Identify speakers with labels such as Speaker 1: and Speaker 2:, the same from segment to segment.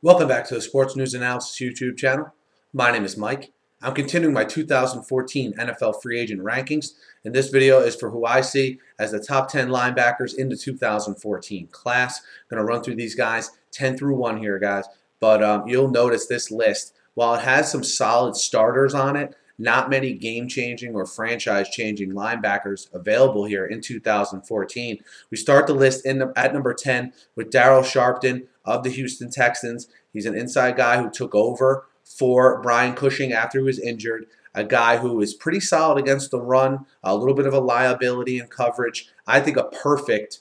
Speaker 1: Welcome back to the Sports News Analysis YouTube channel. My name is Mike. I'm continuing my 2014 NFL free agent rankings, and this video is for who I see as the top 10 linebackers in the 2014 class. I'm going to run through these guys 10 through 1 here, guys, but you'll notice this list, while it has some solid starters on it, not many game-changing or franchise-changing linebackers available here in 2014. We start the list at number 10 with Daryl Sharpton of the Houston Texans. He's an inside guy who took over for Brian Cushing after he was injured, a guy who is pretty solid against the run, a little bit of a liability in coverage. I think a perfect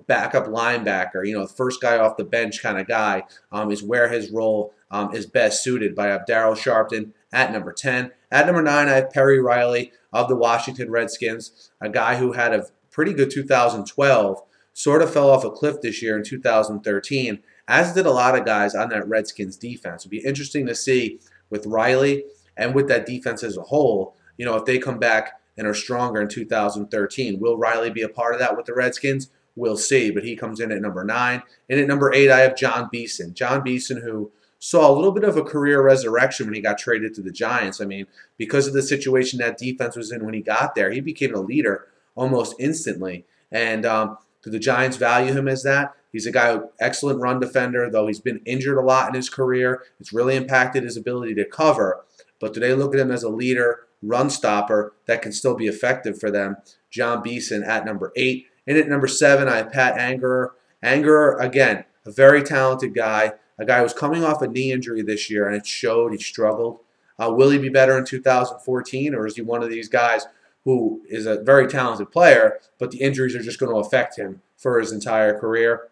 Speaker 1: backup linebacker, the first guy off the bench kind of guy is where his role is best suited. But I have Daryl Sharpton at number 10. At number 9, I have Perry Riley of the Washington Redskins, a guy who had a pretty good 2012, sort of fell off a cliff this year in 2013, as did a lot of guys on that Redskins defense. It'll be interesting to see with Riley and with that defense as a whole, if they come back and are stronger in 2013. Will Riley be a part of that with the Redskins? We'll see, but he comes in at number 9. And at number 8, I have John Beason. John Beason, who saw a little bit of a career resurrection when he got traded to the Giants. I mean, because of the situation that defense was in when he got there, he became a leader almost instantly. And do the Giants value him as that? He's a guy who excellent run defender, though he's been injured a lot in his career. It's really impacted his ability to cover. But do they look at him as a leader, run stopper that can still be effective for them? John Beason at number 8. And at number 7, I have Pat Angerer. Angerer, again, a very talented guy, a guy who was coming off a knee injury this year, and it showed. He struggled. Will he be better in 2014, or is he one of these guys who is a very talented player, but the injuries are just going to affect him for his entire career?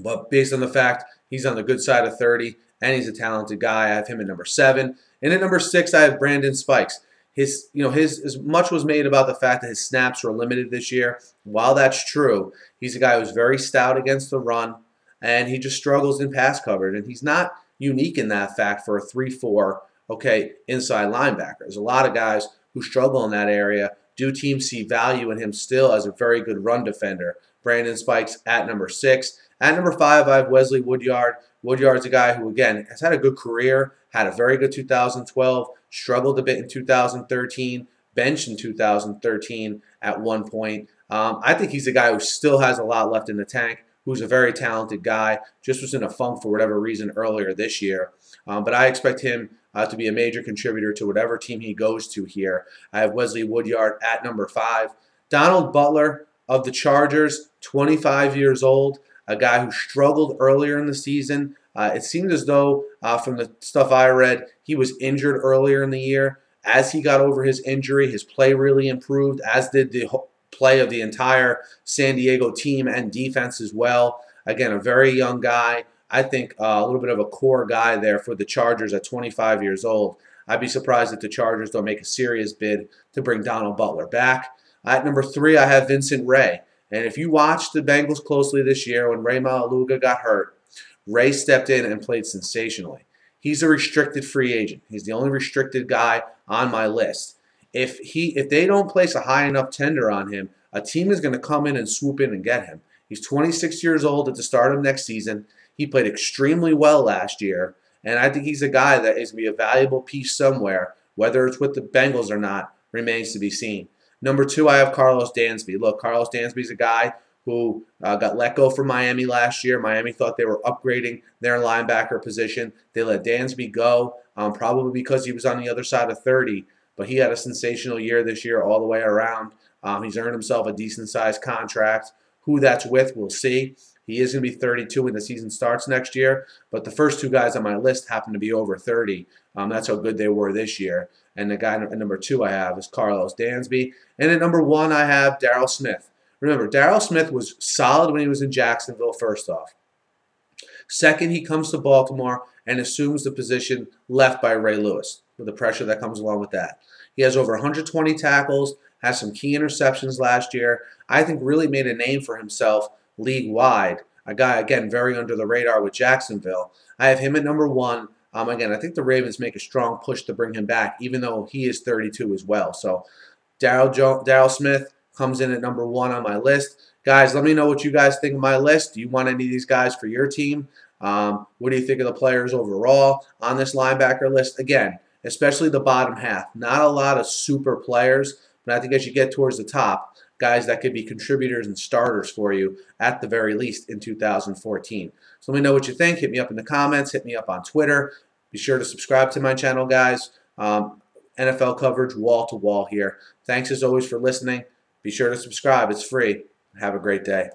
Speaker 1: But based on the fact he's on the good side of 30 and he's a talented guy, I have him at number 7. And at number 6, I have Brandon Spikes. His as much was made about the fact that his snaps were limited this year. While that's true, he's a guy who's very stout against the run, and he just struggles in pass coverage. And he's not unique in that fact for a 3-4, inside linebacker. There's a lot of guys who struggle in that area. Do teams see value in him still as a very good run defender? Brandon Spikes at number 6. At number 5, I have Wesley Woodyard. Woodyard's a guy who, again, has had a good career, had a very good 2012, struggled a bit in 2013, benched in 2013 at one point. I think he's a guy who still has a lot left in the tank, who's a very talented guy, just was in a funk for whatever reason earlier this year. But I expect him to be a major contributor to whatever team he goes to here. I have Wesley Woodyard at number 5. Donald Butler of the Chargers, 25 years old, a guy who struggled earlier in the season. It seemed as though, from the stuff I read, he was injured earlier in the year. As he got over his injury, his play really improved, as did the play of the entire San Diego team and defense as well. Again, a very young guy. I think a little bit of a core guy there for the Chargers at 25 years old. I'd be surprised if the Chargers don't make a serious bid to bring Donald Butler back. At number 3, I have Vincent Ray. And if you watched the Bengals closely this year when Ray Maluga got hurt, Ray stepped in and played sensationally. He's a restricted free agent. He's the only restricted guy on my list. If they don't place a high enough tender on him, a team is going to come in and swoop in and get him. He's 26 years old at the start of next season. He played extremely well last year, and I think he's a guy that is going to be a valuable piece somewhere. Whether it's with the Bengals or not remains to be seen. Number 2, I have Karlos Dansby. Look, Karlos Dansby is a guy who got let go from Miami last year. Miami thought they were upgrading their linebacker position. They let Dansby go, probably because he was on the other side of 30. But he had a sensational year this year all the way around. He's earned himself a decent-sized contract. Who that's with, we'll see. He is going to be 32 when the season starts next year. But the first 2 guys on my list happen to be over 30. That's how good they were this year. And the guy at number 2 I have is Karlos Dansby. And at number 1, I have Daryl Smith. Remember, Daryl Smith was solid when he was in Jacksonville, first off. Second, he comes to Baltimore and assumes the position left by Ray Lewis, with the pressure that comes along with that. He has over 120 tackles, has some key interceptions last year. I think really made a name for himself league-wide. A guy, again, very under the radar with Jacksonville. I have him at number 1. Again, I think the Ravens make a strong push to bring him back, even though he is 32 as well. So Daryl Smith comes in at number 1 on my list. Guys, let me know what you guys think of my list. Do you want any of these guys for your team? What do you think of the players overall on this linebacker list? Again, especially the bottom half. Not a lot of super players, but I think as you get towards the top, guys that could be contributors and starters for you at the very least in 2014. So let me know what you think. Hit me up in the comments. Hit me up on Twitter. Be sure to subscribe to my channel, guys. NFL coverage wall to wall here. Thanks as always for listening. Be sure to subscribe. It's free. Have a great day.